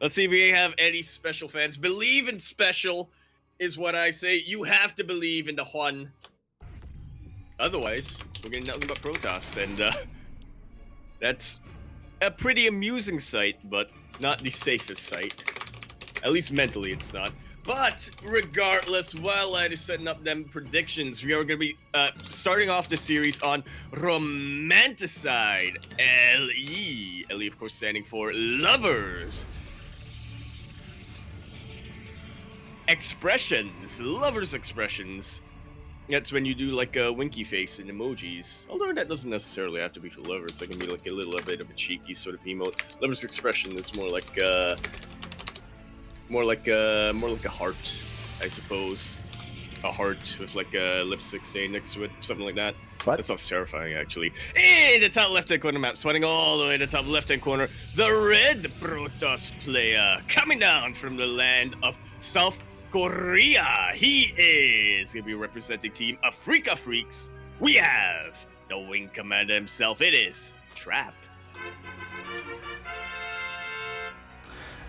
Let's see if we have any SpeCial fans. Believe in SpeCial is what I say. You have to believe in the Juan. Otherwise, we're getting nothing but protests, and that's a pretty amusing sight, but not the safest sight. At least mentally, it's not. But regardless, while I is setting up them predictions, we are going to be starting off the series on Romanticide. LE. LE, of course, standing for Lovers. Expressions. Lovers expressions. That's when you do like a winky face and emojis. Although that doesn't necessarily have to be for lovers. That can be like a little bit of a cheeky sort of emote. Lovers expression is more like a heart, I suppose. A heart with like a lipstick stain next to it, something like that. What? That sounds terrifying, actually. In the top left-hand corner map, sweating all the way to the top left-hand corner, the red Protoss player coming down from the land of South Korea. He is going to be representing Team Africa Freaks. We have the Wing Commander himself. It is Trap.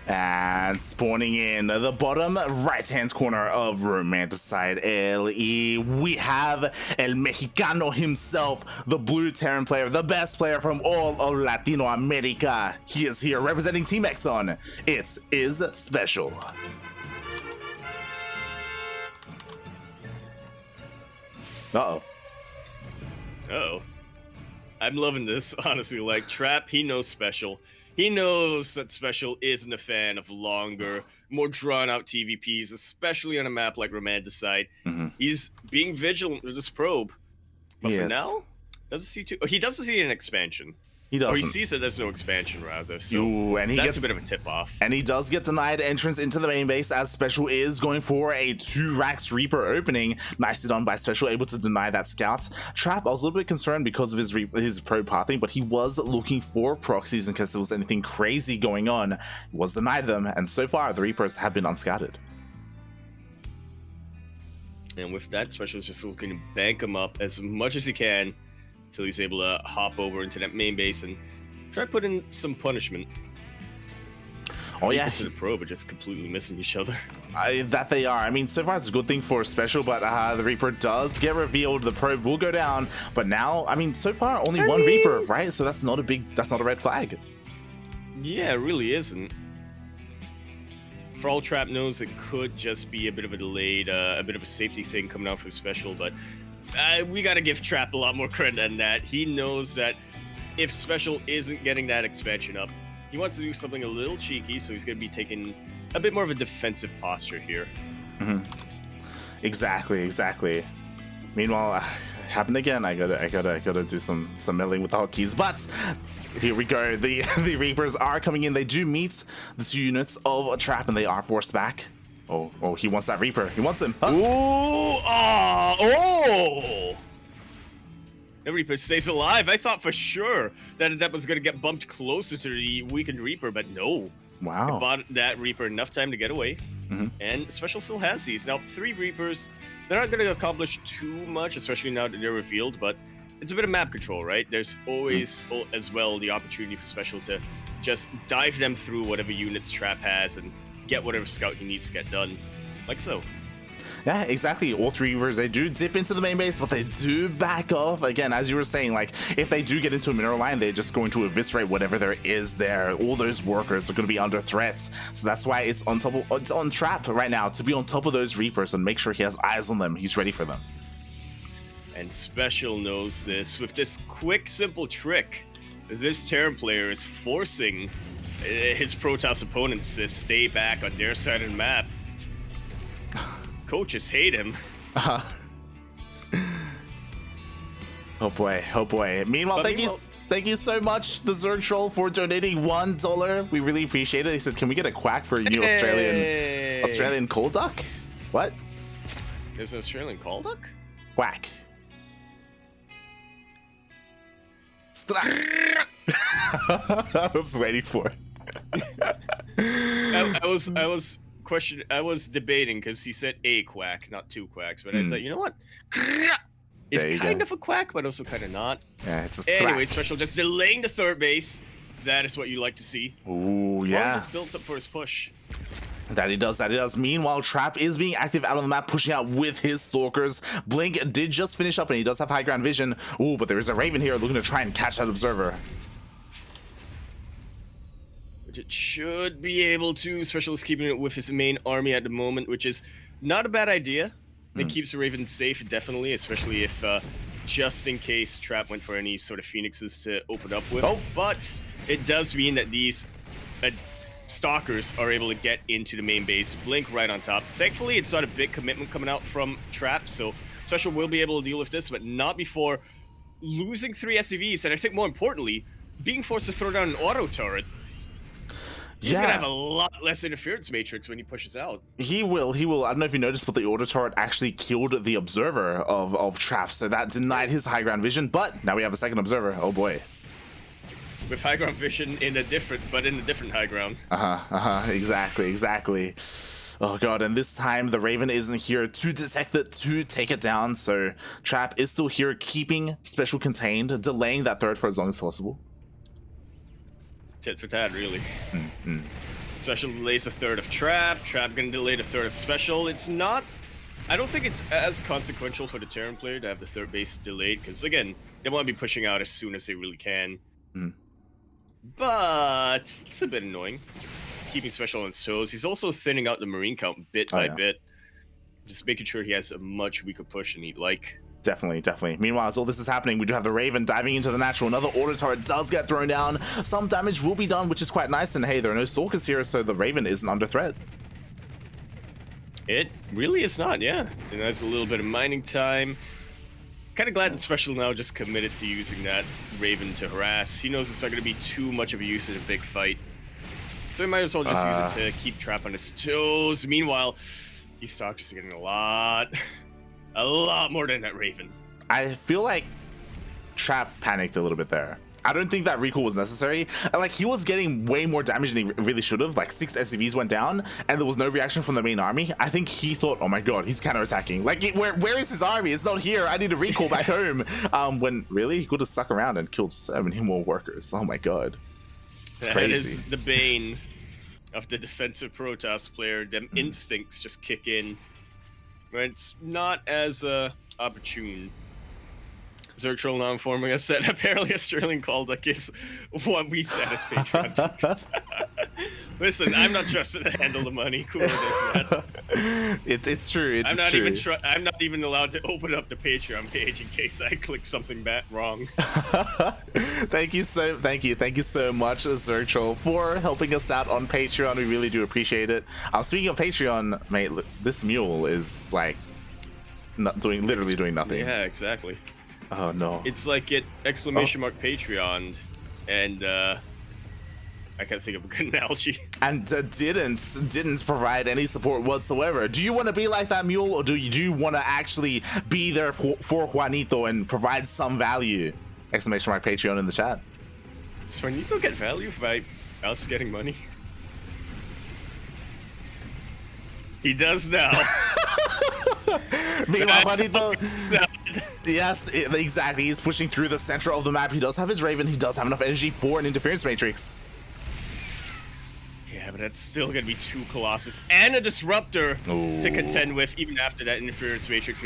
And spawning in the bottom right-hand corner of Romanticide LE, we have El Mexicano himself, the blue Terran player, the best player from all of Latino America. He is here representing Team Exxon. It is SpeCial. Uh-oh. Uh-oh. I'm loving this, honestly. Like, Trap, he knows SpeCial. He knows that SpeCial isn't a fan of longer, more drawn-out TvPs, especially on a map like Romanticide. He's being vigilant with his probe. But for now, he doesn't see an expansion. He doesn't. Or he sees that there's no expansion, rather. So and that's a bit of a tip-off. And he does get denied entrance into the main base, as SpeCial is going for a 2-Rax Reaper opening. Nicely done by SpeCial, able to deny that scout. Trap, I was a little bit concerned because of his probe pathing, but he was looking for proxies in case there was anything crazy going on. He was denied them, and so far the Reapers have been unscouted. And with that, SpeCial is just looking to bank him up as much as he can until he's able to hop over into that main base and try to put in some punishment. Oh yeah, the probe are just completely missing each other. That they are. I mean, so far it's a good thing for SpeCial, but the Reaper does get revealed. The probe will go down, but now, I mean, so far only one Reaper, right? So that's not a red flag. Yeah, it really isn't. For all Trap knows, it could just be a bit of a delayed, a bit of a safety thing coming out from SpeCial, but we gotta give Trap a lot more credit than that. He knows that if SpeCial isn't getting that expansion up, he wants to do something a little cheeky, so he's gonna be taking a bit more of a defensive posture here. Exactly. Meanwhile, happened again. I gotta do some meddling with the hotkeys, but here we go. The Reapers are coming in. They do meet the 2 units of a Trap, and they are forced back. Oh, he wants that Reaper. He wants him. Huh? The Reaper stays alive. I thought for sure that was going to get bumped closer to the weakened Reaper, but no. Wow. It bought that Reaper enough time to get away. And SpeCial still has these. Now, 3 Reapers, they're not going to accomplish too much, especially now that they're revealed, but it's a bit of map control, right? There's always, as well, the opportunity for SpeCial to just dive them through whatever units Trap has and get whatever scout he needs to get done, like so. Yeah, exactly. All 3 Reapers, they do dip into the main base, but they do back off. Again, as you were saying, like, if they do get into a mineral line, they're just going to eviscerate whatever there is there. All those workers are going to be under threat. So that's why it's on Trap right now to be on top of those Reapers and make sure he has eyes on them. He's ready for them. And SpeCial knows this. With this quick, simple trick, this Terran player is forcing his Protoss opponents to stay back on their side of the map. Coaches hate him. Oh boy. Meanwhile, thank you so much, the Zerg Troll, for donating $1. We really appreciate it. He said, "Can we get a quack for a new Australian coal duck?" What? There's an Australian coal duck? Quack. I was waiting for it. I was debating because he said a quack, not 2 quacks, but I thought, you know what? It's kind of a quack, but also kind of not. Yeah, it's a Anyway, SpeCial just delaying the 3rd base. That is what you like to see. Ooh, yeah. Just builds up for his push. That he does, that he does. Meanwhile, Trap is being active out on the map, pushing out with his Stalkers. Blink did just finish up, and he does have high ground vision. Ooh, but there is a Raven here looking to try and catch that Observer. Which it should be able to. SpeCial is keeping it with his main army at the moment, which is not a bad idea. It keeps the Raven safe, definitely, especially if just in case Trap went for any sort of Phoenixes to open up with. Oh. But it does mean that these Stalkers are able to get into the main base. Blink right on top. Thankfully, it's not a big commitment coming out from Trap, so SpeCial will be able to deal with this, but not before losing 3 SCVs, and I think more importantly, being forced to throw down an auto turret. He's gonna have a lot less interference matrix when he pushes out. He will. I don't know if you noticed, but the auto turret actually killed the Observer of Trap, so that denied his high ground vision, but now we have a second Observer. Oh boy. With high ground vision in a different high ground. Exactly. Oh god, and this time the Raven isn't here to detect it, to take it down, so Trap is still here, keeping SpeCial contained, delaying that third for as long as possible. Tit for tat, really. SpeCial delays a third of Trap gonna delay the third of SpeCial. It's not... I don't think it's as consequential for the Terran player to have the third base delayed, because again, they want to be pushing out as soon as they really can. But it's a bit annoying. Just keeping SpeCial on his toes. He's also thinning out the Marine count bit by bit. Just making sure he has a much weaker push than he'd like. Definitely. Meanwhile, as all this is happening, we do have the Raven diving into the natural. Another auto turret does get thrown down. Some damage will be done, which is quite nice. And hey, there are no Stalkers here, so the Raven isn't under threat. It really is not, yeah. And that's a little bit of mining time. Kind of glad that SpeCial now just committed to using that Raven to harass. He knows it's not going to be too much of a use in a big fight. So he might as well just use it to keep Trap on his toes. Meanwhile, these Stalkers are getting a lot more than that Raven. I feel like Trap panicked a little bit there. I don't think that recall was necessary. Like, he was getting way more damage than he really should have. Like, 6 SCVs went down, and there was no reaction from the main army. I think he thought, oh my god, he's counterattacking. Like, where is his army? It's not here. I need to recall back home. When, really? He could have stuck around and killed 70 more workers. Oh my god. It's crazy. That is the bane of the defensive Protoss player. Them instincts just kick in. Right? It's not as opportune. Zertril now informing us that apparently a Sterling called like is what we said as patrons. Listen, I'm not trusted to handle the money. Cool with that. It's true. It's true. I'm not even allowed to open up the Patreon page in case I click something wrong. Thank you so much, Zertril, for helping us out on Patreon. We really do appreciate it. Speaking of Patreon, mate, this mule is like literally doing nothing. Yeah, exactly. Oh no. It's like it ! Patreon, and I can't think of a good analogy. And didn't provide any support whatsoever. Do you want to be like that mule, or do you want to actually be there for Juanito and provide some value? ! Patreon in the chat. Does Juanito get value by us getting money? He does now. Meanwhile, Juanito... Yes, exactly. He's pushing through the center of the map. He does have his Raven. He does have enough energy for an interference matrix. Yeah, but that's still going to be 2 Colossus and a Disruptor to contend with, even after that interference matrix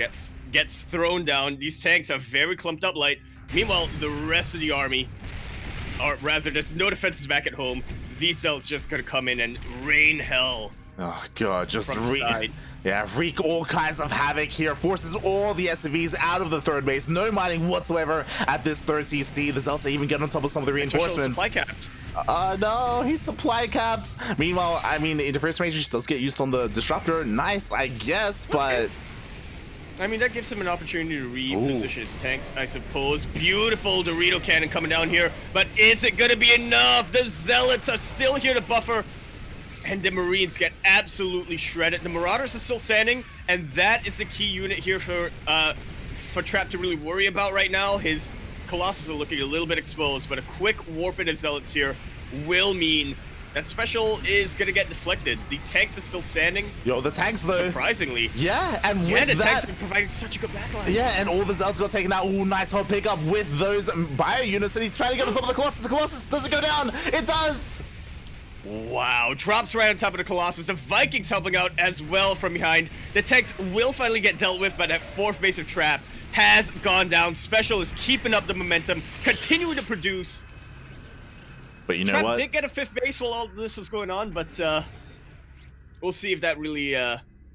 gets thrown down. These tanks are very clumped up light. Meanwhile, the rest of the army, or rather, there's no defenses back at home. These cells just going to come in and rain hell. Oh god, just wreak all kinds of havoc here. Forces all the SCVs out of the third base. No mining whatsoever at this third CC. The Zelts even get on top of some of the reinforcements. Supply capped. No, he's supply capped. Meanwhile, I mean, the interference matrix does get used on the Disruptor. Nice, I guess, but... I mean, that gives him an opportunity to reposition his tanks, I suppose. Beautiful Dorito cannon coming down here, but is it going to be enough? The Zealots are still here to buffer. And the Marines get absolutely shredded. The Marauders are still standing, and that is the key unit here for Trap to really worry about right now. His Colossus are looking a little bit exposed, but a quick warp into Zealots here will mean That special is gonna get deflected. The tanks are still standing. Yo, the tanks though. Surprisingly. Yeah, and yeah, with the that, tanks are providing such a good backline. Yeah, and all the Zells got taken out. Ooh, nice hot pickup with those bio units, and he's trying to get on top of the Colossus. The Colossus doesn't go down. It does. Wow, drops right on top of the Colossus. The Vikings helping out as well from behind. The tanks will finally get dealt with, but that fourth base of Trap has gone down. SpeCial is keeping up the momentum, continuing to produce. But you know Trap what? did get a fifth base while all this was going on, but we'll see if that really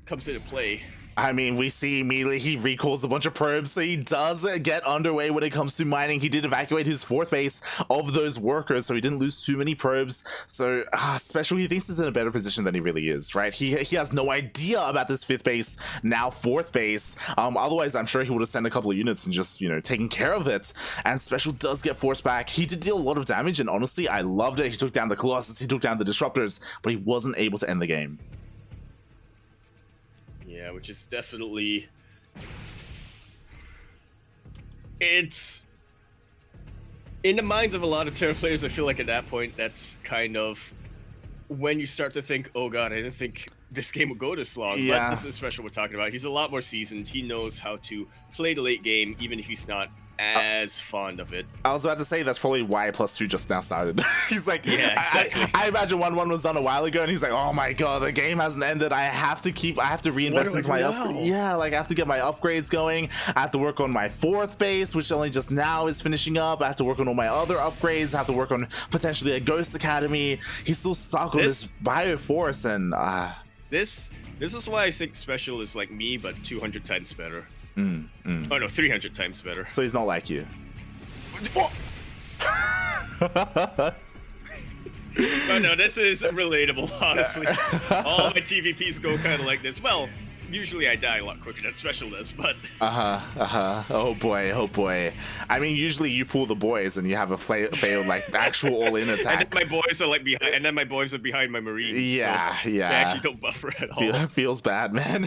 comes into play. I mean, we see immediately he recalls a bunch of probes, so he does get underway when it comes to mining. He did evacuate his fourth base of those workers, so he didn't lose too many probes. So, SpeCial, he thinks he's in a better position than he really is, right? He has no idea about this fifth base, now fourth base. Otherwise, I'm sure he would have sent a couple of units and just, you know, taken care of it. And SpeCial does get forced back. He did deal a lot of damage, and honestly, I loved it. He took down the Colossus, he took down the Disruptors, but he wasn't able to end the game. Yeah, which is definitely... It's... In the minds of a lot of Terra players, I feel like at that point, that's kind of when you start to think, oh god, I didn't think this game would go this long. Yeah. But this is SpeCial we're talking about. He's a lot more seasoned. He knows how to play the late game, even if he's not as fond of it. I was about to say that's probably why +2 just now started. He's like, yeah, exactly. I imagine 1-1 was done a while ago, and he's like, oh my god, the game hasn't ended. I have to reinvest into my upgrade. Yeah, like I have to get my upgrades going. I have to work on my fourth base, which only just now is finishing up. I have to work on all my other upgrades. I have to work on potentially a Ghost Academy. He's still stuck on this Bioforce, and this is why I think SpeCial is like me, but 200 times better. Oh no, 300 times better. So he's not like you. Oh! Oh no, this is relatable, honestly. All my TvPs go kind of like this. Well, usually I die a lot quicker than SpeCial does, but... Oh boy. I mean, usually you pull the boys and you have a failed, like, actual all-in attack. And then my boys are, like, behind, and then my boys are behind my Marines. Yeah, so yeah. They actually don't buffer at all. Feels bad, man.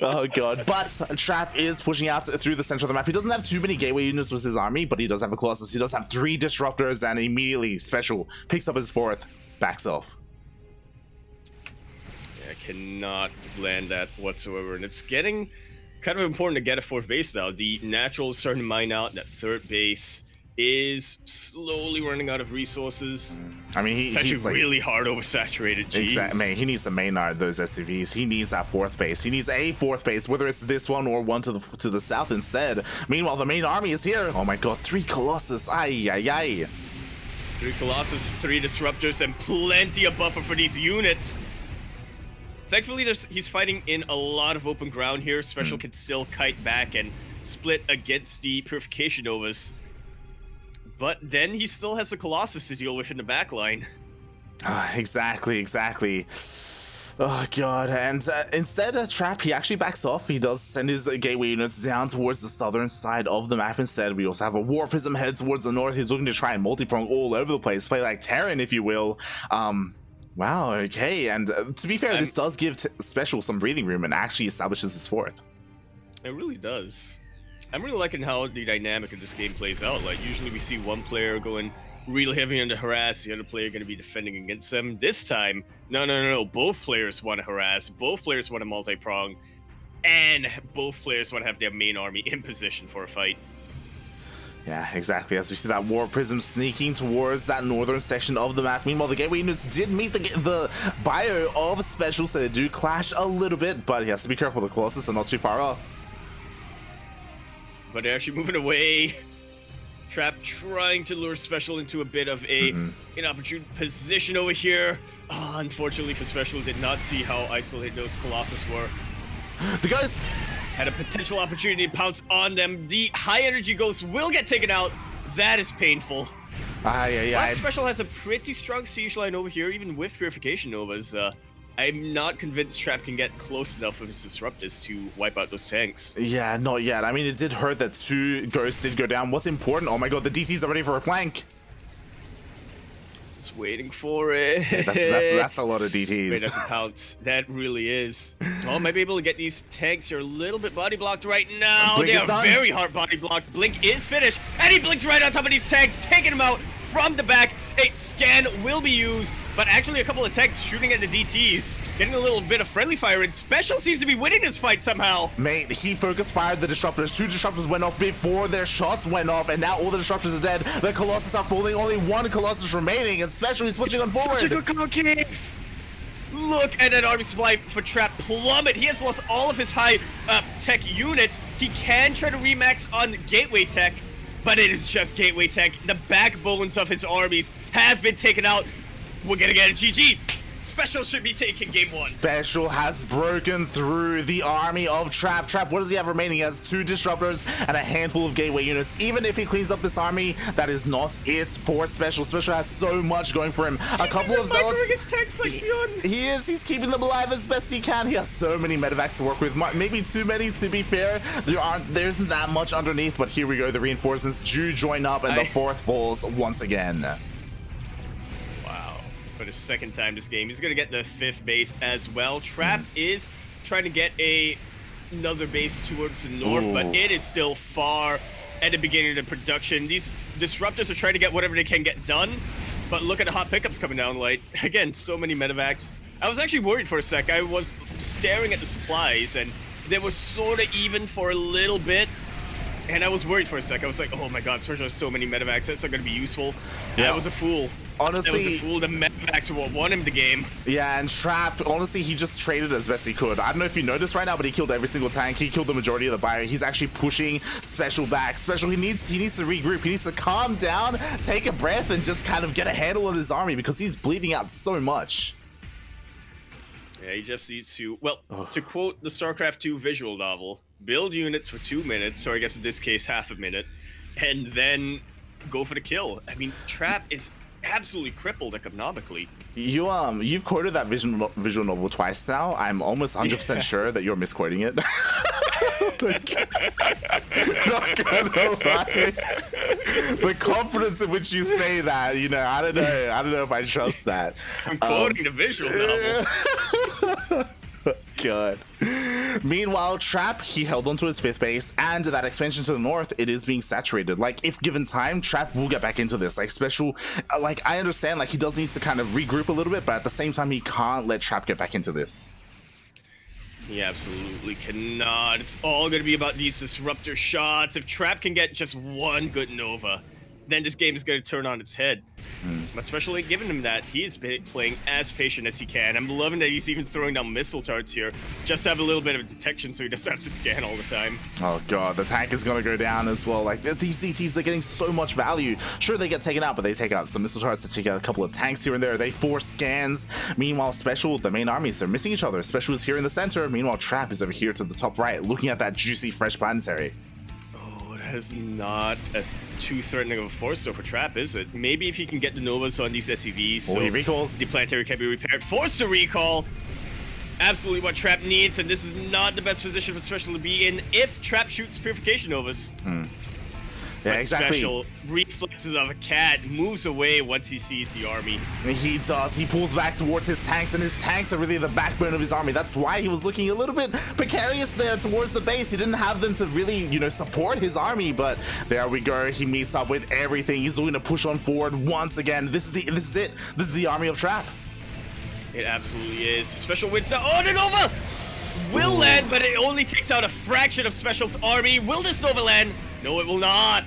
Oh god. But Trap is pushing out through the center of the map. He doesn't have too many gateway units with his army, but he does have a Colossus. He does have 3 Disruptors, and immediately SpeCial picks up his 4th, backs off. I cannot land that whatsoever, and it's getting kind of important to get a 4th base now. The natural is starting to mine out. That 3rd base is slowly running out of resources. I mean, he's like, really hard oversaturated. Exactly, man. He needs to Maynard those SCVs. He needs that 4th base. He needs a 4th base, whether it's this one or one to the south instead. Meanwhile, the main army is here. Oh my god, 3 Colossus. Ay. 3 Colossus, 3 Disruptors, and plenty of buffer for these units. Thankfully, he's fighting in a lot of open ground here. SpeCial can still kite back and split against the Purification Novas. But then he still has a Colossus to deal with in the backline. Exactly. Oh god, and instead Trap, he actually backs off. He does send his gateway units down towards the southern side of the map instead. We also have a War Prism head towards the north. He's looking to try and multi-prong all over the place, play like Terran, if you will. Wow, okay, and to be fair, this does give SpeCial some breathing room and actually establishes his 4th. It really does. I'm really liking how the dynamic of this game plays out. Like, usually we see one player going real heavy on the harass, the other player going to be defending against them. This time, no. Both players want to harass, both players want to multi-prong, and both players want to have their main army in position for a fight. Yeah, exactly. As we see that War Prism sneaking towards that northern section of the map. Meanwhile, the gateway units did meet the bio of SpeCial, so they do clash a little bit, but he has to be careful. The Colossus are not too far off. But they're actually moving away. Trap trying to lure SpeCial into a bit of an inopportune position over here. Unfortunately for SpeCial, did not see how isolated those Colossus were. The Ghost had a potential opportunity to pounce on them. The high energy Ghost will get taken out. That is painful. SpeCial has a pretty strong siege line over here, even with Purification Novas. I'm not convinced Trap can get close enough with his Disruptors to wipe out those tanks. Yeah, not yet. I mean, it did hurt that 2 Ghosts did go down. What's important? Oh my god, the DCs are ready for a flank. It's waiting for it. That's a lot of DTs. Wait, that's a pounce. That really is. Well, might be able to get these tanks here a little bit body blocked right now. Blink they are very hard body blocked. Blink is finished, and he blinks right on top of these tanks, taking them out. from the back. A scan will be used, but actually a couple of tanks shooting at the DTs. Getting a little bit of friendly fire, and SpeCial seems to be winning this fight somehow. Mate, he focus fired the disruptors. 2 disruptors went off before their shots went off, and now all the disruptors are dead. The Colossus are falling, only 1 Colossus remaining, and SpeCial is switching on forward. Such a good concave. Look at that army supply for Trap plummet. He has lost all of his high tech units. He can try to remax on gateway tech, but it is just gateway tech. The backbones of his armies have been taken out. We're gonna get a GG. SpeCial should be taking game 1. SpeCial has broken through the army of Trap. Trap, what does he have remaining? He has 2 disruptors and a handful of gateway units. Even if he cleans up this army, that is not it for SpeCial. SpeCial has so much going for him. A couple of zealots. He is. He's keeping them alive as best he can. He has so many medevacs to work with. Maybe too many, to be fair. There isn't that much underneath, but here we go. The reinforcements do join up, and the 4th falls once again. For the 2nd time this game. He's going to get the 5th base as well. Trap is trying to get another base towards the north, but it is still far at the beginning of the production. These disruptors are trying to get whatever they can get done, but look at the hot pickups coming down light. Again, so many medevacs. I was actually worried for a sec. I was staring at the supplies, and they were sort of even for a little bit, and I was worried for a sec. I was like, oh my god, SpeCial has so many medevacs. That's not going to be useful. Yeah. I was a fool. Honestly, that was a fool. The medevacs were what won him the game. Yeah, and Trap, honestly, he just traded as best he could. I don't know if you noticed right now, but he killed every single tank. He killed the majority of the bio. He's actually pushing SpeCial back. SpeCial, he needs to regroup. He needs to calm down, take a breath, and just kind of get a handle on his army because he's bleeding out so much. Yeah, he just needs to, well, to quote the StarCraft 2 visual novel, build units for 2 minutes, or I guess in this case, half a minute, and then go for the kill. I mean, Trap is absolutely crippled economically. You've quoted that visual novel twice now. I'm almost 100% sure that you're misquoting it. Not gonna lie. The confidence in which you say that, you know, I don't know if I trust that. I'm quoting the visual novel. God. Meanwhile, Trap, he held onto his 5th base, and that expansion to the north, it is being saturated. Like, if given time, Trap will get back into this. Like, SpeCial, like, I understand, like, he does need to kind of regroup a little bit, but at the same time, he can't let Trap get back into this. He absolutely cannot. It's all going to be about these disruptor shots. If Trap can get just 1 good Nova, then this game is going to turn on its head. But especially given him that, he is playing as patient as he can. I'm loving that he's even throwing down missile darts here, just to have a little bit of detection so he doesn't have to scan all the time. Oh god, the tank is going to go down as well. Like, these DTs, they're getting so much value. Sure, they get taken out, but they take out some missile darts, they take out a couple of tanks here and there. They force scans. Meanwhile, SpeCial, the main armies, they're missing each other. SpeCial is here in the center. Meanwhile, Trap is over here to the top right, looking at that juicy, fresh planetary. Oh, that is not a too threatening of a force though for Trap, is it? Maybe if he can get the Novas on these SCVs, so he recalls. The planetary can be repaired. Force to recall. Absolutely what Trap needs, and this is not the best position for SpeCial to be in if Trap shoots Purification Novas. Yeah, exactly. SpeCial, reflexes of a cat, moves away once he sees the army. He does. He pulls back towards his tanks, and his tanks are really the backbone of his army. That's why he was looking a little bit precarious there towards the base. He didn't have them to really, you know, support his army, but there we go. He meets up with everything. He's looking to push on forward once again. This is it. This is the army of Trap. It absolutely is. SpeCial wins now. Oh, the Nova will land, but it only takes out a fraction of SpeCial's army. Will this Nova land? No, it will not.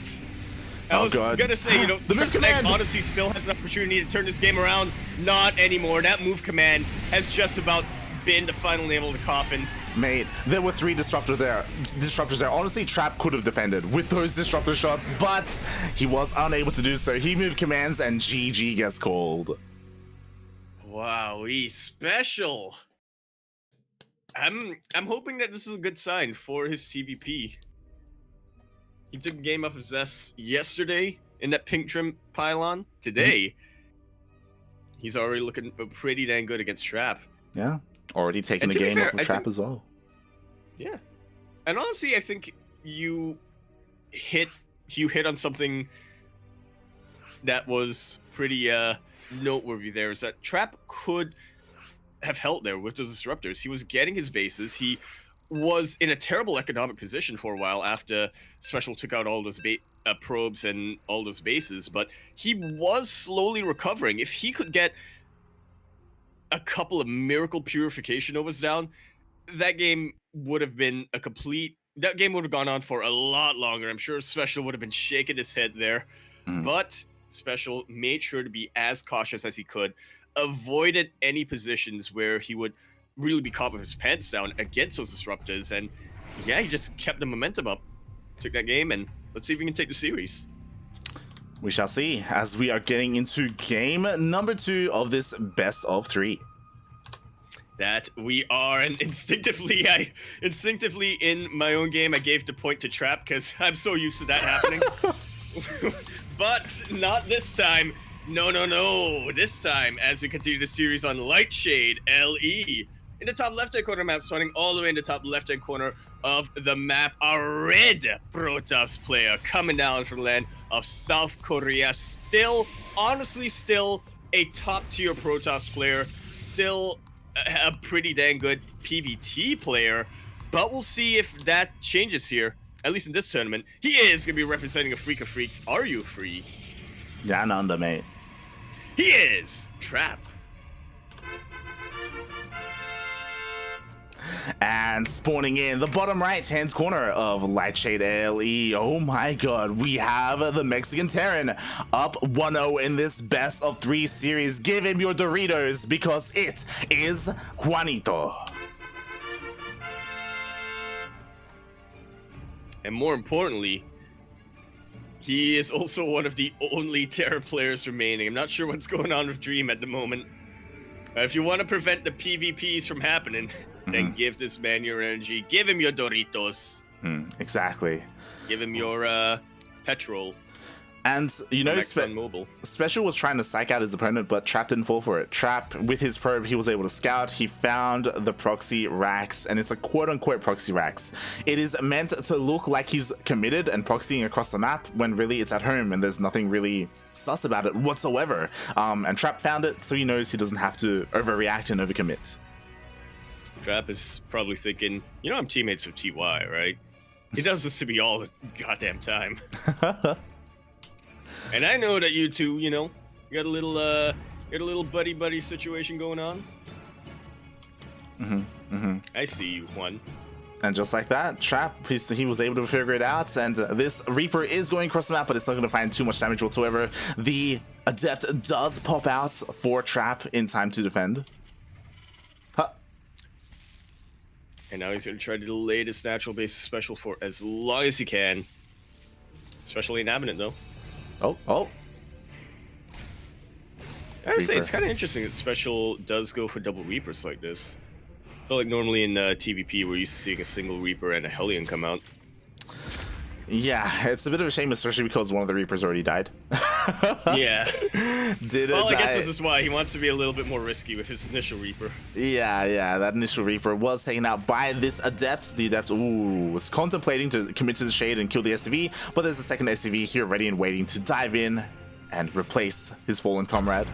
I was gonna say, you know, the move command honestly still has an opportunity to turn this game around. Not anymore. That move command has just about been the final nail in the coffin. Mate, there were 3 disruptors there. Honestly, Trap could have defended with those disruptor shots, but he was unable to do so. He moved commands, and GG gets called. Wow, SpeCial. I'm hoping that this is a good sign for his TvP. He took a game off of Zess yesterday in that pink trim pylon. Today, he's already looking pretty dang good against Trap. Yeah, already taking the game off of Trap as well. Yeah, and honestly, I think you hit on something that was pretty noteworthy. There is that Trap could have held there with the disruptors. He was getting his bases. He was in a terrible economic position for a while after Special took out all those probes and all those bases, but he was slowly recovering. If he could get a couple of miracle purification overs down, that game would have been a complete. That game would have gone on for a lot longer. I'm sure Special would have been shaking his head there, Mhm. but Special made sure to be as cautious as he could, avoided any positions where he would really be caught with his pants down against those disruptors, and yeah, he just kept the momentum up, took that game, and let's see if we can take the series. We shall see as we are getting into game number 2 of this best of 3. That we are, and instinctively in my own game I gave the point to Trap because I'm so used to that happening. But not this time. No. This time, as we continue the series on Lightshade LE. In the top left-hand corner map, starting all the way in the top left-hand corner of the map, a red Protoss player coming down from the land of South Korea. Honestly, still a top-tier Protoss player. Still a pretty dang good PvT player. But we'll see if that changes here. At least in this tournament. He is going to be representing a Freak of Freaks. Are you free? Down under, mate. He is Trap. And spawning in the bottom right-hand corner of Lightshade LE. Oh my god, we have the Mexican Terran up 1-0 in this best of 3 series. Give him your Doritos because it is Juanito. And more importantly, he is also one of the only Terra players remaining. I'm not sure what's going on with Dream at the moment. If you want to prevent the PvPs from happening, then give this man your energy. Give him your Doritos. Exactly. Give him your petrol. And, you know, Special was trying to psych out his opponent, but Trap didn't fall for it. Trap, with his probe, he was able to scout. He found the proxy racks, and it's a quote-unquote proxy racks. It is meant to look like he's committed and proxying across the map, when really it's at home, and there's nothing really sus about it whatsoever. And Trap found it, so he knows he doesn't have to overreact and overcommit. Trap is probably thinking, you know, I'm teammates with TY, right? He does this to me all the goddamn time. And I know that you two, you know, you got a little buddy situation going on. I see you, Juan. And just like that, Trap, he was able to figure it out, and this Reaper is going across the map, but it's not going to find too much damage whatsoever. The Adept does pop out for Trap in time to defend. And now he's going to try to delay this natural base Special for as long as he can. Especially inhabitant, though. Oh. I would say it's kind of interesting that Special does go for double Reapers like this. I feel like normally in TvP we're used to seeing a single Reaper and a Hellion come out. Yeah, it's a bit of a shame, especially because one of the Reapers already died. Yeah. Well, I guess this is why he wants to be a little bit more risky with his initial Reaper. Yeah, that initial Reaper was taken out by this Adept. The Adept, was contemplating to commit to the Shade and kill the SCV, but there's a second SCV here ready and waiting to dive in and replace his fallen comrade.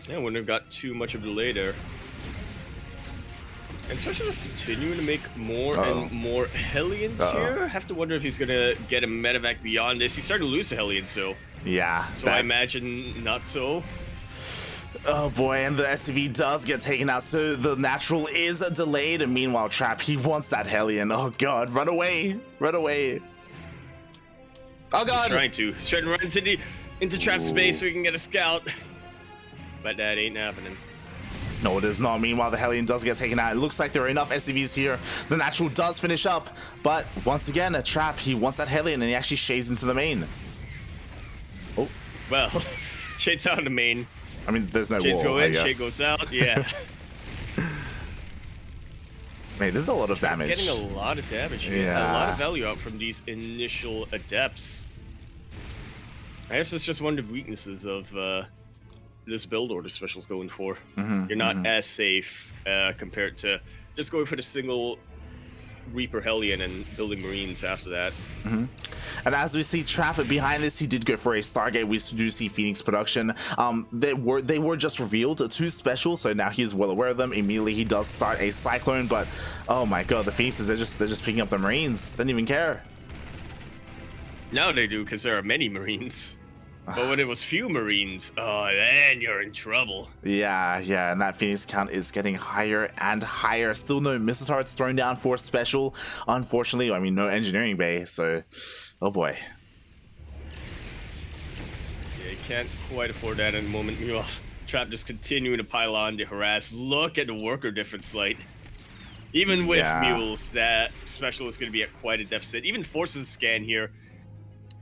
Yeah, wouldn't have got too much of a delay there. And Special is continuing to make more and more Hellions here. I have to wonder if he's going to get a medevac beyond this. He's starting to lose the Hellions, so... Yeah. So I imagine not so. Oh boy, and the SCV does get taken out, so the natural is delayed. And meanwhile, Trap, he wants that Hellion. Oh god, run away. Run away. Oh god. He's trying to run into Trap's base so he can get a scout. But that ain't happening. No, it is not. Meanwhile, the Hellion does get taken out. It looks like there are enough SCVs here. The natural does finish up, but once again, a Trap, he wants that Hellion, and he actually shades into the main. Oh. Well, Shade's out of the main. I mean, there's no Shades wall, go in, I guess. Shade goes out, yeah. Man, this is a lot of damage. Getting a lot of damage. Yeah. A lot of value out from these initial Adepts. I guess it's just one of the weaknesses of this build order Special's going for. You're not as safe compared to just going for the single Reaper Hellion and building Marines after that. And as we see traffic behind this, he did go for a Stargate. We do see Phoenix production. They were just revealed to SpeCial, so now he's well aware of them. Immediately he does start a Cyclone, but oh my god, the Phoenixes, they're just picking up the Marines. They didn't even care. Now they do, because there are many Marines. But when it was few Marines, oh, then you're in trouble. Yeah, and that Phoenix count is getting higher and higher. Still no missile turrets thrown down for SpeCial. Unfortunately, I mean, no engineering bay, so oh boy. Yeah, you can't quite afford that in the moment. Meanwhile, Trap just continuing to pile on to harass. Look at the worker difference, like. Even with mules, that SpeCial is going to be at quite a deficit. Even forces scan here.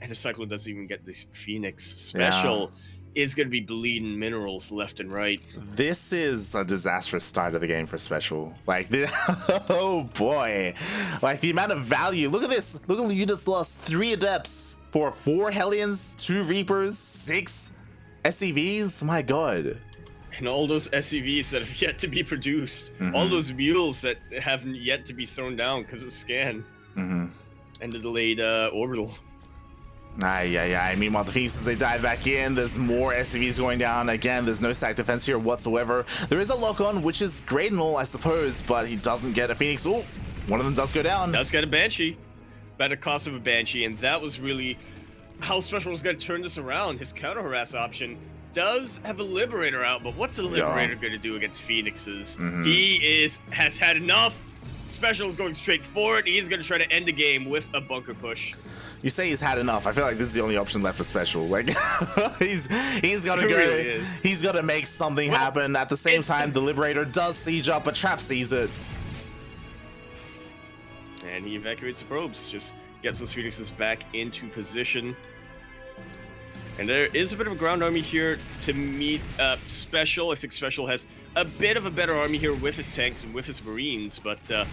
And the Cyclone doesn't even get this Phoenix. SpeCial is going to be bleeding minerals left and right. This is a disastrous start of the game for SpeCial. Like, oh boy. Like, the amount of value. Look at this. Look at the units lost. 3 Adepts for 4 Hellions, 2 Reapers, 6 SCVs. My god. And all those SCVs that have yet to be produced. All those mules that haven't yet to be thrown down because of scan. And the delayed orbital. Meanwhile, the Phoenixes, they dive back in. There's more SCVs going down. Again, there's no stack defense here whatsoever. There is a lock-on, which is great and all, I suppose, but he doesn't get a Phoenix. Oh, one of them does go down. Does get a Banshee. By the cost of a Banshee, and that was really how SpeCial was going to turn this around. His counter-harass option does have a Liberator out, but what's a Liberator going to do against Phoenixes? He has had enough. SpeCial is going straight forward. He's going to try to end the game with a bunker push. You say he's had enough. I feel like this is the only option left for SpeCial. Like, he's got to go. Really he's got to make something happen. At the same time, the Liberator does siege up, but Trap sees it. And he evacuates the probes. Just gets those Phoenixes back into position. And there is a bit of a ground army here to meet SpeCial. I think SpeCial has a bit of a better army here with his tanks and with his Marines, but yeah,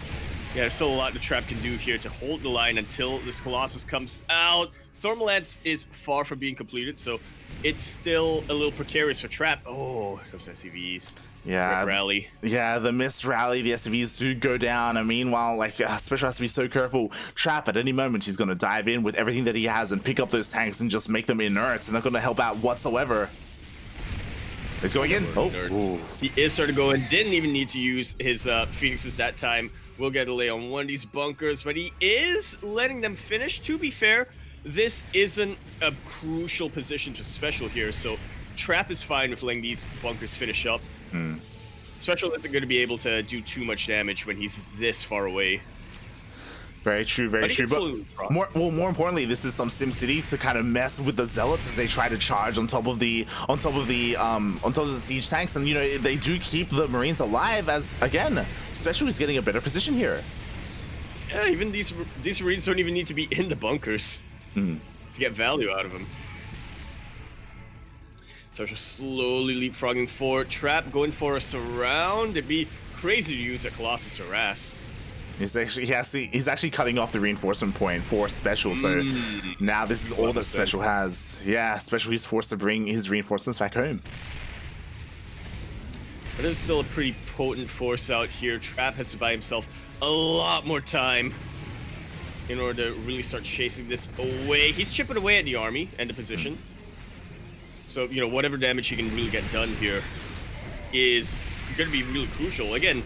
there's still a lot the Trap can do here to hold the line until this Colossus comes out. Thermal Lance is far from being completed, so it's still a little precarious for Trap. Oh, those SCVs. Yeah, rally. Yeah, the missed rally, the SCVs do go down, and meanwhile, like, SpeCial has to be so careful. Trap, at any moment, he's going to dive in with everything that he has and pick up those tanks and just make them inert, and they're going to help out whatsoever. He's going in. Oh, he is starting to go in. Didn't even need to use his Phoenixes that time. We'll get a lay on one of these bunkers, but he is letting them finish. To be fair, this isn't a crucial position to SpeCial here, so Trap is fine with letting these bunkers finish up. SpeCial isn't going to be able to do too much damage when he's this far away. Very true, very true. But more importantly, this is some SimCity to kind of mess with the Zealots as they try to charge on top of the siege tanks, and you know they do keep the Marines alive. As again, SpeCial is getting a better position here. Yeah, even these Marines don't even need to be in the bunkers to get value out of them. So just slowly leapfrogging forward. Trap going for a surround. It'd be crazy to use a Colossus to harass. He's actually cutting off the reinforcement point for SpeCial, so now this is all that SpeCial has. Yeah, SpeCial is forced to bring his reinforcements back home. But there's still a pretty potent force out here. Trap has to buy himself a lot more time in order to really start chasing this away. He's chipping away at the army and the position. So, you know, whatever damage he can really get done here is going to be really crucial. Again,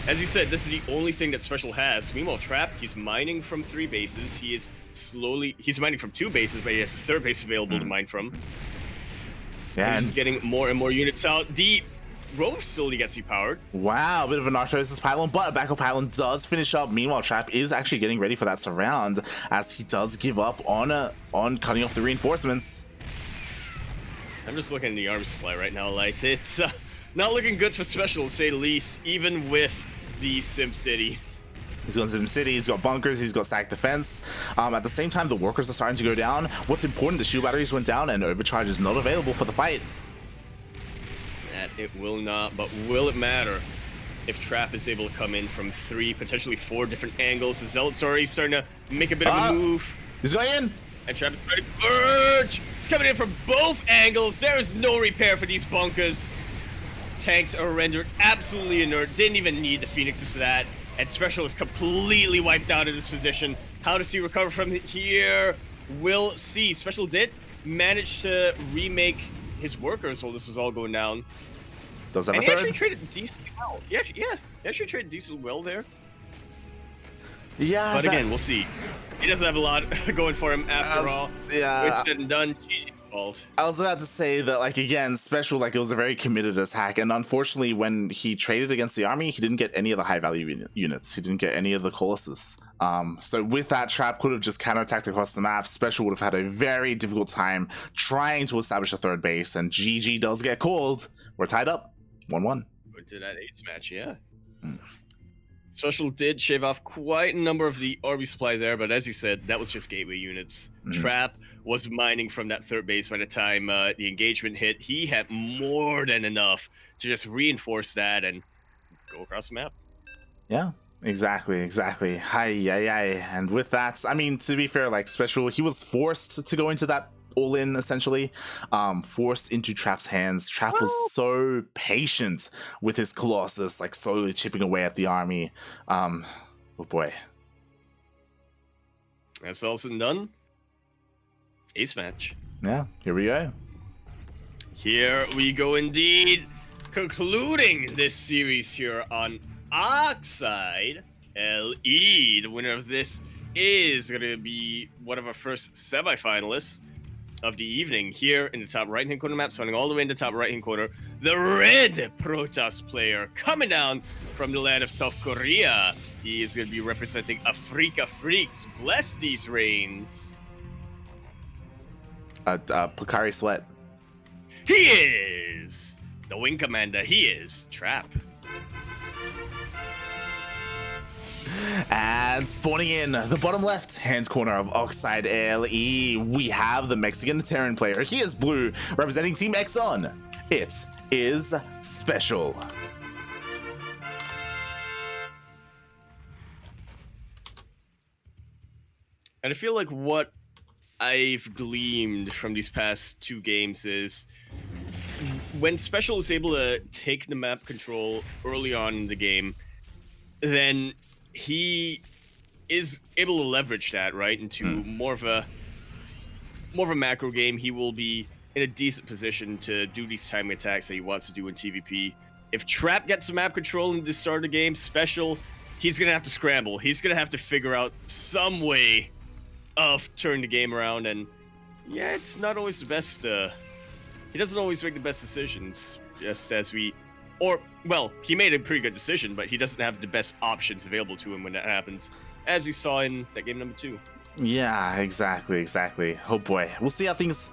as you said, this is the only thing that SpeCial has. Meanwhile, Trap, he's mining from 3 bases. He's mining from 2 bases, but he has a 3rd base available to mine from. Yeah, he's getting more and more units out. The rover facility gets depowered. Wow, a bit of an arthrosis pylon, but a backup pylon does finish up. Meanwhile, Trap is actually getting ready for that surround as he does give up on cutting off the reinforcements. I'm just looking at the army supply right now, like it's not looking good for SpeCial, to say the least, even with the SimCity. He's got SimCity, he's got bunkers, he's got stack defense. At the same time, the workers are starting to go down. What's important, the shield batteries went down and overcharge is not available for the fight. That it will not, but will it matter if Trap is able to come in from 3, potentially 4 different angles? The Zealots are already starting to make a bit of a move. He's going in! And Trap is trying to urge! He's coming in from both angles. There is no repair for these bunkers. Tanks are rendered absolutely inert. Didn't even need the Phoenixes for that. And SpeCial is completely wiped out in this position. How does he recover from here? We'll see. SpeCial did manage to remake his workers while this was all going down. Does have and a he third? actually traded decently well. He actually traded decently well there. Yeah, but again, we'll see. He doesn't have a lot going for him after all. Yeah. It's said and done. GG's fault. I was about to say that, like, again, SpeCial, like, it was a very committed attack, and unfortunately, when he traded against the army, he didn't get any of the high-value units. He didn't get any of the Colossus. So with that, Trap could have just counterattacked across the map. SpeCial would have had a very difficult time trying to establish a third base, and GG does get called. We're tied up, 1-1. Went to that ace match, yeah. SpeCial did shave off quite a number of the RB supply there, but as you said, that was just gateway units. Trap was mining from that third base by the time the engagement hit. He had more than enough to just reinforce that and go across the map. Yeah, exactly. Hi. And with that, I mean, to be fair, like, SpeCial, he was forced to go into that all-in, essentially, forced into Trap's hands. Trap was so patient with his Colossus, like, slowly chipping away at the army. Oh boy. That's all said and done. Ace match. Yeah, here we go. Here we go indeed. Concluding this series here on Oxide LE. The winner of this is going to be one of our first semifinalists of the evening. Here in the top right hand corner map, starting all the way in the top right hand corner, the red Protoss player coming down from the land of South Korea. He is going to be representing Afrika Freaks. Bless these reigns. Pocari Sweat. He is the wing commander. He is Trap. And spawning in the bottom left hand corner of Oxide LE, we have the Mexican Terran player. He is blue, representing Team Exxon. It is SpeCial. And I feel like what I've gleaned from these past two games is when SpeCial is able to take the map control early on in the game, then he is able to leverage that, right, into more of a macro game. He will be in a decent position to do these timing attacks that he wants to do in TvP. If Trap gets the map control in the start of the game, SpeCial, he's going to have to scramble. He's going to have to figure out some way of turning the game around, and yeah, it's not always the best. He doesn't always make the best decisions, just as well, he made a pretty good decision, but he doesn't have the best options available to him when that happens, as we saw in that game number 2. Yeah, exactly. Oh boy, we'll see how things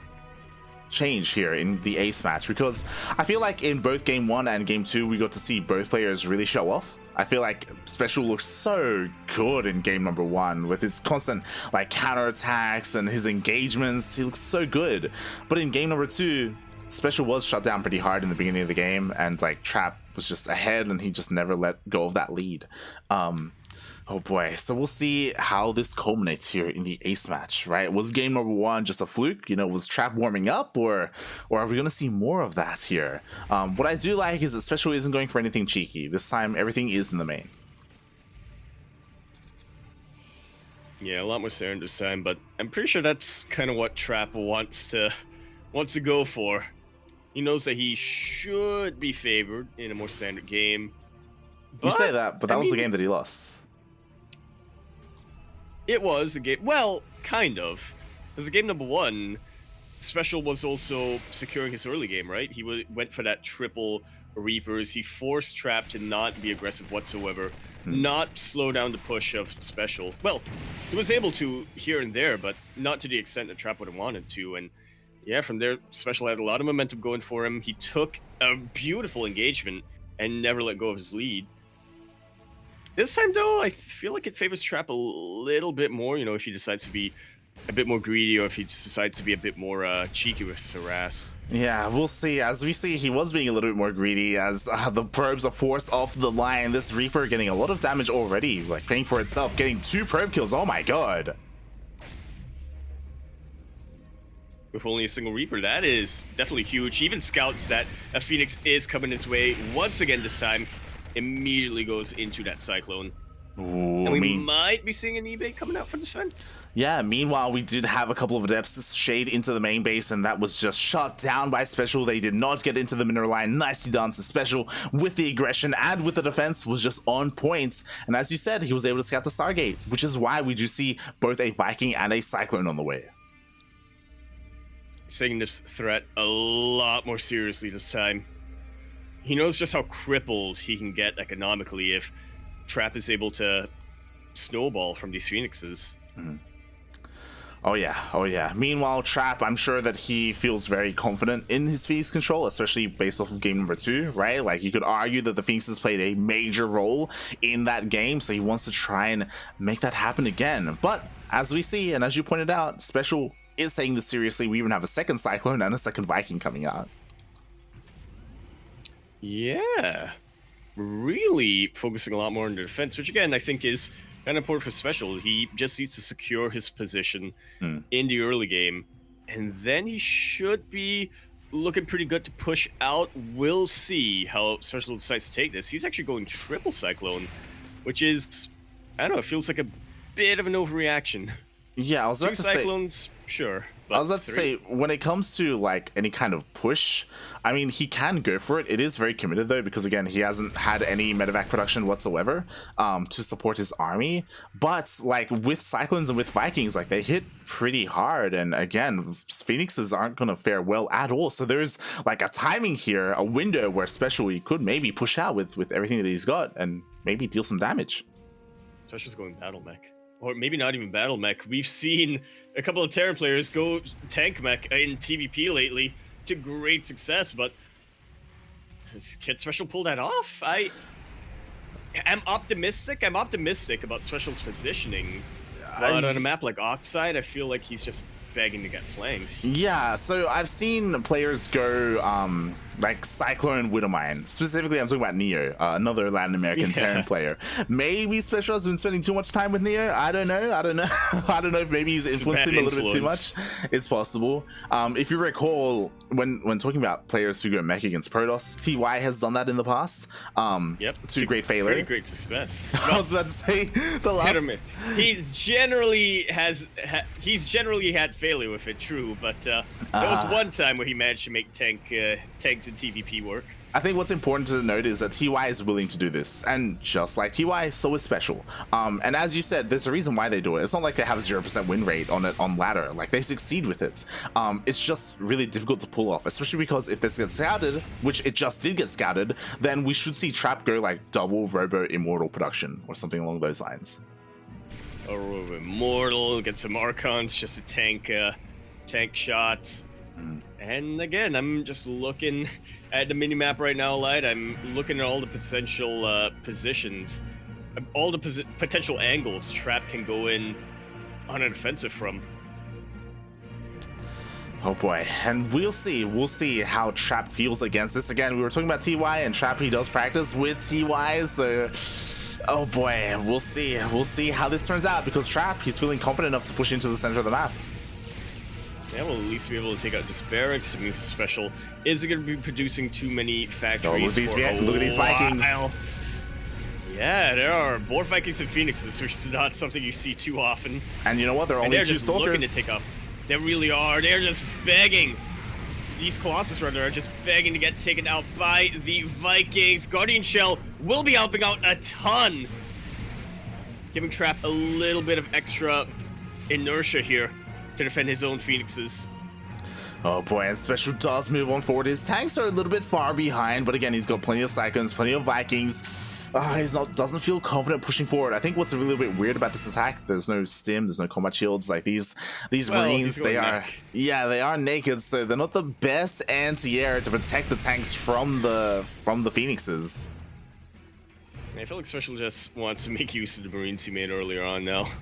change here in the ace match, because I feel like in both game 1 and game 2 we got to see both players really show off. I feel like SpeCial looks so good in game number 1 with his constant, like, counterattacks and his engagements. He looks so good. But in game number 2, SpeCial was shut down pretty hard in the beginning of the game, and, like, Trap was just ahead and he just never let go of that lead. Oh boy, so we'll see how this culminates here in the ace match, right? Was game number 1 just a fluke? You know, was Trap warming up, or are we gonna see more of that here? What I do like is that SpeCial isn't going for anything cheeky. This time, everything is in the main. Yeah, a lot more Saren this time, but I'm pretty sure that's kind of what Trap wants to go for. He knows that he should be favored in a more standard game. You say that, but that was the game that he lost. It was a game, well, kind of. Because game number 1, SpeCial was also securing his early game, right? He went for that triple Reapers. He forced Trap to not be aggressive whatsoever, not slow down the push of SpeCial. Well, he was able to here and there, but not to the extent that Trap would have wanted to. And yeah, from there, SpeCial had a lot of momentum going for him. He took a beautiful engagement and never let go of his lead. This time, though, I feel like it favors Trap a little bit more, you know, if he decides to be a bit more greedy, or if he just decides to be a bit more cheeky with his harass. Yeah, we'll see. As we see, he was being a little bit more greedy as the probes are forced off the line. This Reaper getting a lot of damage already, like paying for itself, getting 2 probe kills. Oh my god. With only a single Reaper, that is definitely huge. He even scouts that a Phoenix is coming his way once again this time. Immediately goes into that Cyclone. Ooh, And we might be seeing an eBay coming out for defense. Yeah, meanwhile, we did have a couple of adepts shade into the main base, and that was just shot down by SpeCial. They did not get into the mineral line. Nicely done to SpeCial with the aggression and with the defense was just on point. And as you said, he was able to scout the Stargate, which is why we do see both a Viking and a Cyclone on the way. Taking this threat a lot more seriously this time. He knows just how crippled he can get economically if Trap is able to snowball from these Phoenixes. Oh yeah. Meanwhile, Trap, I'm sure that he feels very confident in his Phoenix control, especially based off of game number 2, right? Like, you could argue that the Phoenixes played a major role in that game, so he wants to try and make that happen again. But as we see, and as you pointed out, SpeCial is taking this seriously. We even have a second Cyclone and a second Viking coming out. Yeah. Really focusing a lot more on the defense, which again I think is kind of important for SpeCial. He just needs to secure his position in the early game, and then he should be looking pretty good to push out. We'll see how SpeCial decides to take this. He's actually going triple Cyclone, which is, I don't know, it feels like a bit of an overreaction. Yeah, I was about to say... Cyclones, sure. I was about to say, when it comes to like any kind of push, I mean, he can go for it. It is very committed though, because again, he hasn't had any medevac production whatsoever to support his army. But like with Cyclones and with Vikings, like they hit pretty hard, and again, Phoenixes aren't gonna fare well at all. So there's like a timing here, a window where SpeCial he could maybe push out with everything that he's got and maybe deal some damage. SpeCial's going battle mech. Or maybe not even battle mech. We've seen a couple of Terran players go tank mech in TvP lately to great success, but can SpeCial pull that off? I'm optimistic. I'm optimistic about SpeCial's positioning, but on a map like Oxide, I feel like he's just begging to get flanked. Yeah, so I've seen players go like Cyclone Widowmine. Specifically, I'm talking about Neo, another Latin American Terran player. Maybe SpeCial has been spending too much time with Neo. I don't know. I don't know if maybe he's influenced him a little bit too much. It's possible. If you recall, when talking about players who go mech against Protoss, TY has done that in the past. To great failure. Pretty great success. I was about to say the last. He's generally had failure with it, true, but there was one time where he managed to make tanks and TvP work. I think what's important to note is that TY is willing to do this, and just like TY, so is SpeCial. And as you said, there's a reason why they do it. It's not like they have a 0% win rate on it on ladder. Like, they succeed with it. It's just really difficult to pull off, especially because if this gets scouted, which it just did get scouted, then we should see Trap go like double Robo Immortal production or something along those lines. A Robo Immortal, get some Archons just to tank shots. And again, I'm just looking at the minimap right now, Light. I'm looking at all the potential positions, all the potential angles Trap can go in on a defensive from. Oh boy, and we'll see how Trap feels against this. Again, we were talking about TY, and Trap, he does practice with TY, so oh boy, we'll see how this turns out, because Trap, he's feeling confident enough to push into the center of the map. Yeah, we'll at least be able to take out this barracks. It means SpeCial isn't going to be producing too many factories. Look at these Vikings. Yeah, there are more Vikings and Phoenixes, which is not something you see too often. And you know what? They're only two just Stalkers. Looking to take up. They really are. They're just begging. These Colossus rather are just begging to get taken out by the Vikings. Guardian Shell will be helping out a ton, giving Trap a little bit of extra inertia here to defend his own Phoenixes. Oh boy, and SpeCial does move on forward. His tanks are a little bit far behind, but again, he's got plenty of Cyclones, plenty of Vikings. Doesn't feel confident pushing forward. I think what's a little bit weird about this attack, there's no stim, there's no combat shields. Like these Marines, they are naked, so they're not the best anti-air to protect the tanks from the Phoenixes. I feel like SpeCial just wants to make use of the Marines he made earlier on now.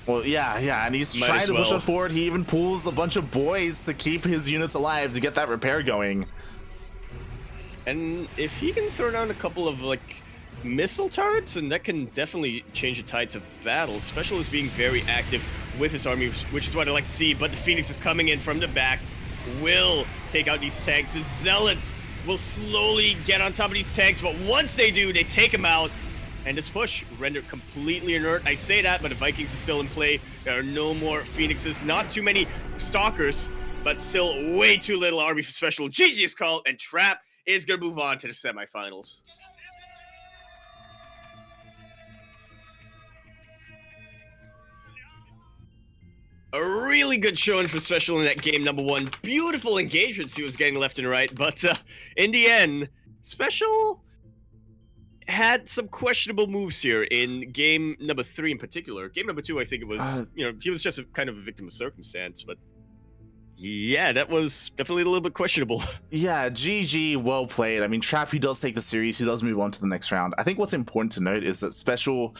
Well, yeah, and he's trying to push it forward. He even pulls a bunch of boys to keep his units alive to get that repair going. And if he can throw down a couple of, like, missile turrets, and that can definitely change the tides of battle. SpeCial is being very active with his army, which is what I like to see, but the Phoenix is coming in from the back, will take out these tanks. The Zealots will slowly get on top of these tanks, but once they do, they take them out. And this push rendered completely inert. I say that, but the Vikings are still in play. There are no more Phoenixes, not too many Stalkers, but still way too little army for special. GG is called, and Trap is going to move on to the semifinals. A really good showing for Special in that game number 1. Beautiful engagements he was getting left and right, but in the end, Special had some questionable moves here in game number 3 in particular. Game number 2, I think it was, he was just a kind of a victim of circumstance, but yeah, that was definitely a little bit questionable. Yeah, GG, well played. I mean, Trap, he does take the series. He does move on to the next round. I think what's important to note is that Special,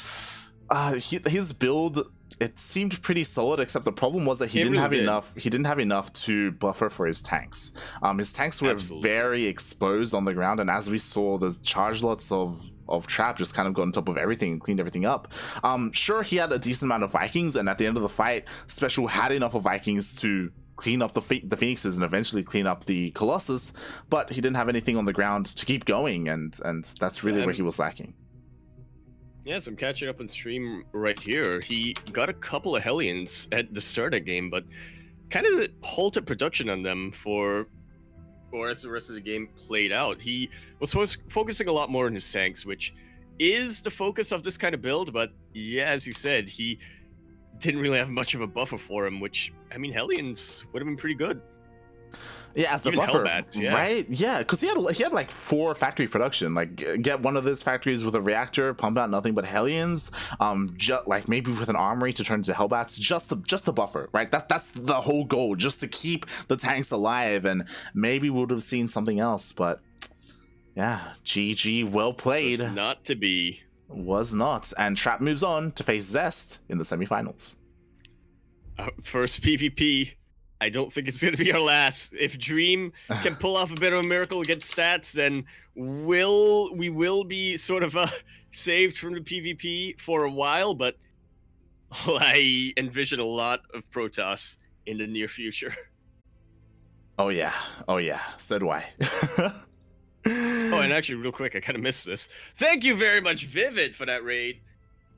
his build, it seemed pretty solid, except the problem was that he didn't have enough. He didn't have enough to buffer for his tanks. His tanks were very exposed on the ground, and as we saw, the charge lots of Trap just kind of got on top of everything and cleaned everything up. Sure, he had a decent amount of Vikings, and at the end of the fight, Special had enough of Vikings to clean up the Phoenixes and eventually clean up the Colossus, but he didn't have anything on the ground to keep going, and that's really where he was lacking. Yes, I'm catching up on stream right here. He got a couple of Hellions at the start of the game, but kind of halted production on them as the rest of the game played out. He was focusing a lot more on his tanks, which is the focus of this kind of build, but yeah, as you said, he didn't really have much of a buffer for him, which, I mean, Hellions would have been pretty good. Yeah, as a buffer, right? Yeah, because he had like 4 factory production. Like, get one of those factories with a reactor, pump out nothing but Hellions. Just like maybe with an armory to turn into Hellbats. Just the buffer, right? That's the whole goal, just to keep the tanks alive. And maybe we would have seen something else, but yeah, GG, well played. Was not to be. Was not, and Trap moves on to face Zest in the semifinals. First PvP. I don't think it's going to be our last. If Dream can pull off a bit of a miracle against stats, then we will be sort of saved from the PvP for a while, but I envision a lot of Protoss in the near future. Oh yeah, so do I. Oh, and actually, real quick, I kind of missed this. Thank you very much, Vivid, for that raid.